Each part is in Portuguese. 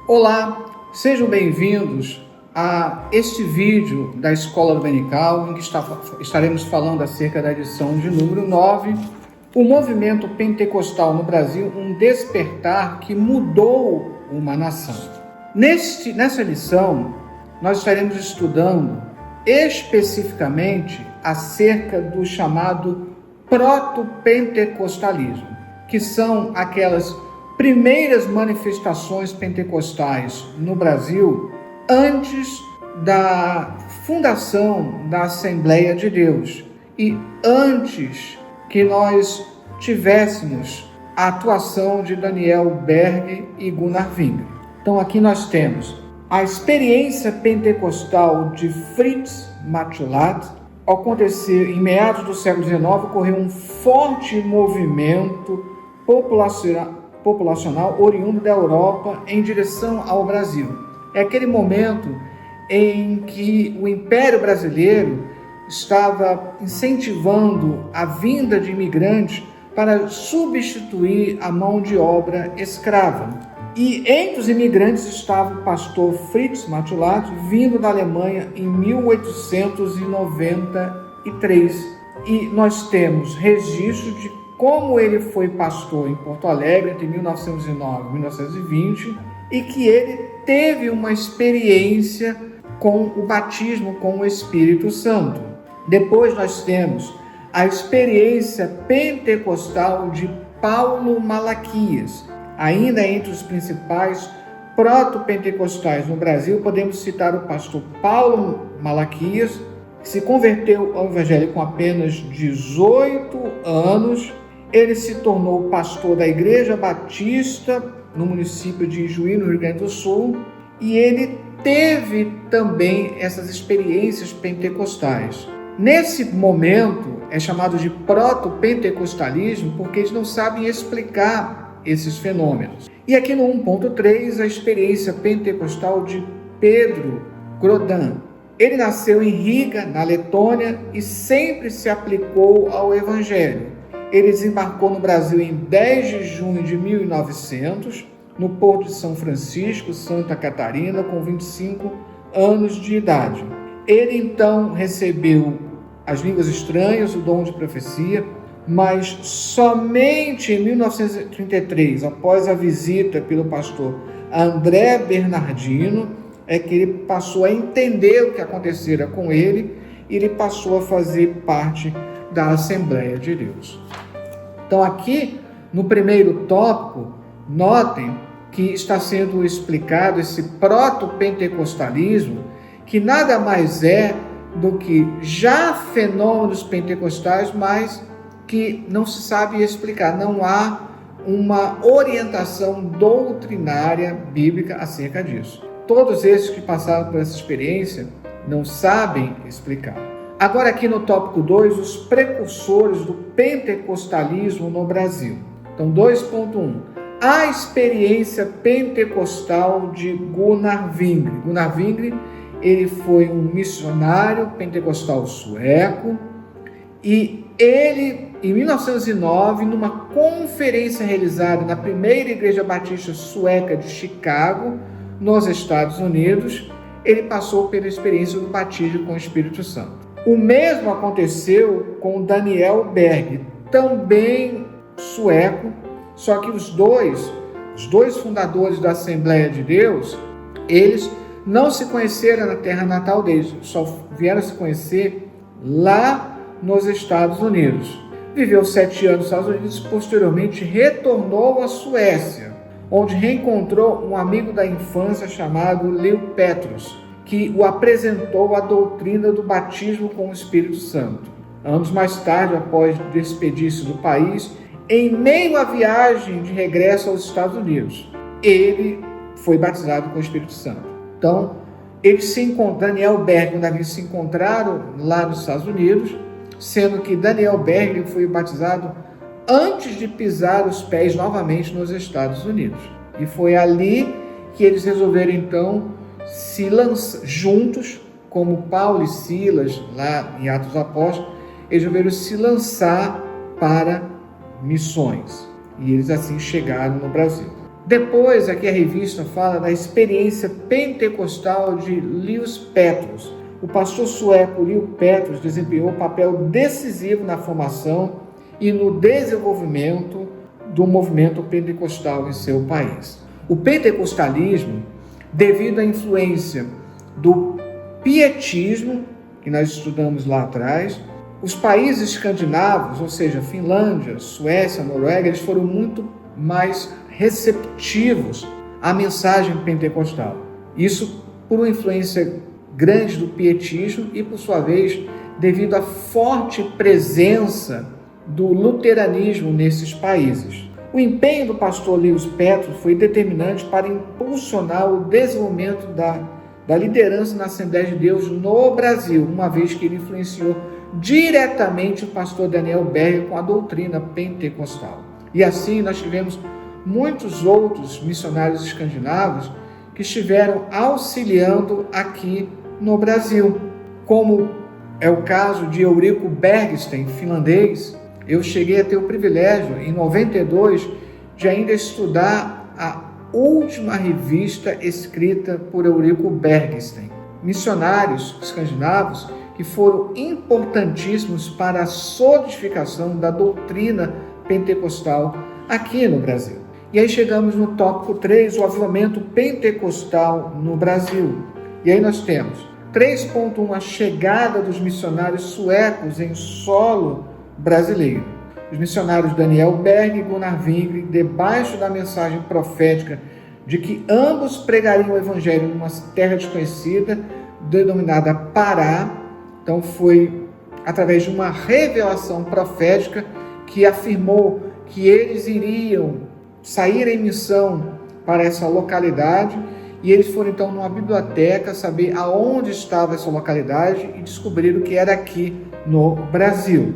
Olá, sejam bem-vindos a este vídeo da Escola Dominical, em que estaremos falando acerca da edição de número 9, o movimento pentecostal no Brasil, um despertar que mudou uma nação. Nessa lição, nós estaremos estudando especificamente acerca do chamado proto-pentecostalismo, que são aquelas primeiras manifestações pentecostais no Brasil antes da fundação da Assembleia de Deus e antes que nós tivéssemos a atuação de Daniel Berg e Gunnar Wingre. Então aqui nós temos a experiência pentecostal de Fritz Matulath. Ao acontecer em meados do século XIX, ocorreu um forte movimento populacional oriundo da Europa em direção ao Brasil. É aquele momento em que o Império Brasileiro estava incentivando a vinda de imigrantes para substituir a mão de obra escrava. E entre os imigrantes estava o pastor Fritz Matulath, vindo da Alemanha em 1893. E nós temos registros de como ele foi pastor em Porto Alegre entre 1909 e 1920 e que ele teve uma experiência com o batismo com o Espírito Santo. Depois nós temos a experiência pentecostal de Paulo Malaquias. Ainda entre os principais proto-pentecostais no Brasil, podemos citar o pastor Paulo Malaquias, que se converteu ao evangelho com apenas 18 anos. Ele se tornou pastor da Igreja Batista no município de Ijuí, no Rio Grande do Sul, e ele teve também essas experiências pentecostais. Nesse momento é chamado de proto-pentecostalismo porque eles não sabem explicar esses fenômenos. E aqui no 1.3, a experiência pentecostal de Pedro Grodin. Ele nasceu em Riga, na Letônia, e sempre se aplicou ao evangelho. Ele desembarcou no Brasil em 10 de junho de 1900, no Porto de São Francisco, Santa Catarina, com 25 anos de idade. Ele então recebeu as línguas estranhas, o dom de profecia, mas somente em 1933, após a visita pelo pastor André Bernardino, é que ele passou a entender o que acontecera com ele e ele passou a fazer parte da Assembleia de Deus. Então aqui, no primeiro tópico, notem que está sendo explicado esse proto-pentecostalismo, que nada mais é do que já fenômenos pentecostais, mas que não se sabe explicar, não há uma orientação doutrinária bíblica acerca disso. Todos esses que passaram por essa experiência não sabem explicar. Agora aqui no tópico 2, os precursores do pentecostalismo no Brasil. Então 2.1, a experiência pentecostal de Gunnar Wingre. Gunnar Wingre, ele foi um missionário pentecostal sueco e ele, em 1909, numa conferência realizada na primeira Igreja Batista Sueca de Chicago, nos Estados Unidos, ele passou pela experiência do batismo com o Espírito Santo. O mesmo aconteceu com Daniel Berg, também sueco, só que os dois fundadores da Assembleia de Deus, eles não se conheceram na terra natal deles, só vieram se conhecer lá nos Estados Unidos. Viveu 7 anos nos Estados Unidos, posteriormente retornou à Suécia, onde reencontrou um amigo da infância chamado Leo Petrus, que o apresentou a doutrina do batismo com o Espírito Santo. Anos mais tarde, após despedir-se do país, em meio à viagem de regresso aos Estados Unidos, ele foi batizado com o Espírito Santo. Então, Daniel Berg e Davi se encontraram lá nos Estados Unidos, sendo que Daniel Berg foi batizado antes de pisar os pés novamente nos Estados Unidos. E foi ali que eles resolveram, então, se lançar juntos, como Paulo e Silas, lá em Atos dos Apóstolos, eles resolveram se lançar para missões. E eles assim chegaram no Brasil. Depois, aqui a revista fala da experiência pentecostal de Lewis Petrus. O pastor sueco Lewis Petrus desempenhou um papel decisivo na formação e no desenvolvimento do movimento pentecostal em seu país. O pentecostalismo, devido à influência do pietismo, que nós estudamos lá atrás, os países escandinavos, ou seja, Finlândia, Suécia, Noruega, eles foram muito mais receptivos à mensagem pentecostal. Isso por uma influência grande do pietismo e, por sua vez, devido à forte presença do luteranismo nesses países. O empenho do pastor Lewis Petrus foi determinante para impulsionar o desenvolvimento da liderança na Assembleia de Deus no Brasil, uma vez que ele influenciou diretamente o pastor Daniel Berg com a doutrina pentecostal. E assim nós tivemos muitos outros missionários escandinavos que estiveram auxiliando aqui no Brasil, como é o caso de Eurico Bergsten, finlandês. Eu cheguei a ter o privilégio, em 92, de ainda estudar a última revista escrita por Eurico Bergsten. Missionários escandinavos que foram importantíssimos para a solidificação da doutrina pentecostal aqui no Brasil. E aí chegamos no tópico 3, o avivamento pentecostal no Brasil. E aí nós temos 3.1, a chegada dos missionários suecos em solo brasileiro. Os missionários Daniel Berg e Gunnar Wingren, debaixo da mensagem profética de que ambos pregariam o evangelho numa terra desconhecida, denominada Pará. Então foi através de uma revelação profética que afirmou que eles iriam sair em missão para essa localidade, e eles foram então numa biblioteca saber aonde estava essa localidade e descobriram que era aqui no Brasil.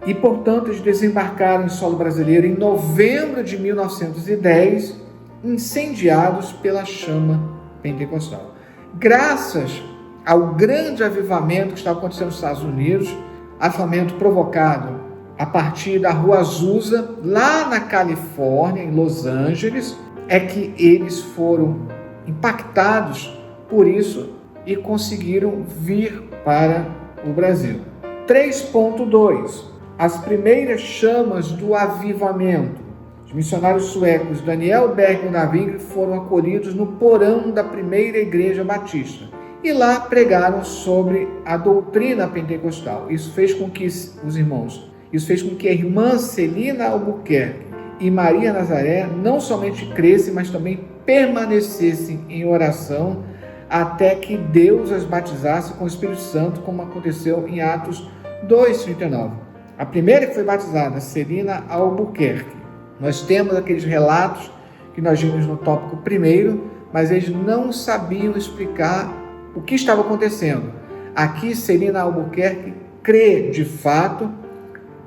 E, portanto, eles desembarcaram em solo brasileiro em novembro de 1910, incendiados pela chama pentecostal. Graças ao grande avivamento que estava acontecendo nos Estados Unidos, avivamento provocado a partir da Rua Azusa, lá na Califórnia, em Los Angeles, é que eles foram impactados por isso e conseguiram vir para o Brasil. 3.2. As primeiras chamas do avivamento. Os missionários suecos Daniel Berg e Gunnar Wingren foram acolhidos no porão da primeira igreja batista e lá pregaram sobre a doutrina pentecostal. Isso fez com que a irmã Celina Albuquerque e Maria Nazaré não somente crescem, mas também permanecessem em oração até que Deus as batizasse com o Espírito Santo, como aconteceu em Atos 2:39. A primeira que foi batizada, Celina Albuquerque. Nós temos aqueles relatos que nós vimos no tópico 1, mas eles não sabiam explicar o que estava acontecendo. Aqui, Celina Albuquerque crê de fato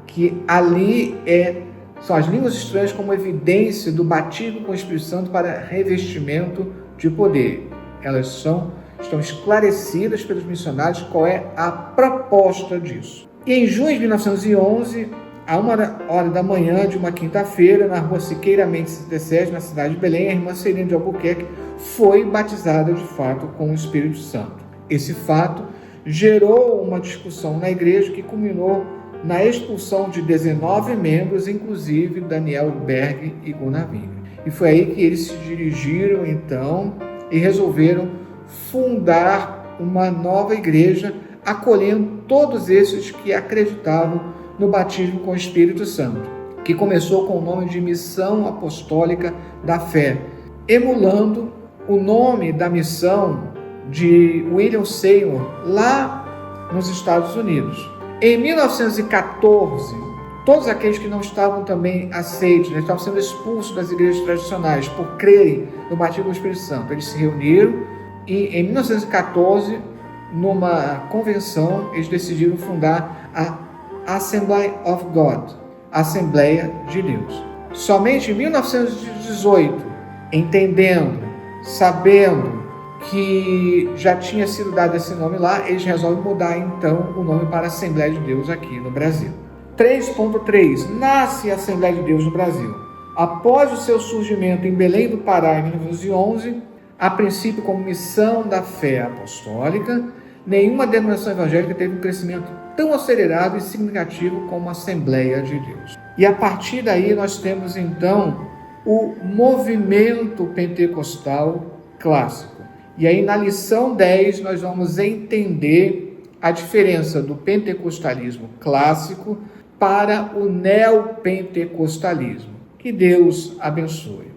que ali são as línguas estranhas como evidência do batismo com o Espírito Santo para revestimento de poder. Elas estão esclarecidas pelos missionários qual é a proposta disso. E em junho de 1911, a 1h da manhã de uma quinta-feira, na rua Siqueira Mendes 77, na cidade de Belém, a irmã Celina de Albuquerque foi batizada de fato com o Espírito Santo. Esse fato gerou uma discussão na igreja que culminou na expulsão de 19 membros, inclusive Daniel Berg e Gunnar Wingren. E foi aí que eles se dirigiram então e resolveram fundar uma nova igreja, acolhendo todos esses que acreditavam no batismo com o Espírito Santo, que começou com o nome de Missão Apostólica da Fé, emulando o nome da missão de William Seymour lá nos Estados Unidos. Em 1914, todos aqueles que não estavam também aceitos, estavam sendo expulsos das igrejas tradicionais por crerem no batismo com o Espírito Santo, eles se reuniram e em 1914, numa convenção, eles decidiram fundar a Assembly of God, Assembleia de Deus. Somente em 1918, sabendo que já tinha sido dado esse nome lá, eles resolvem mudar então o nome para Assembleia de Deus aqui no Brasil. 3.3. Nasce a Assembleia de Deus no Brasil. Após o seu surgimento em Belém do Pará, em 1911, a princípio como missão da fé apostólica, nenhuma denominação evangélica teve um crescimento tão acelerado e significativo como a Assembleia de Deus. E a partir daí nós temos então o movimento pentecostal clássico. E aí na lição 10 nós vamos entender a diferença do pentecostalismo clássico para o neopentecostalismo. Que Deus abençoe.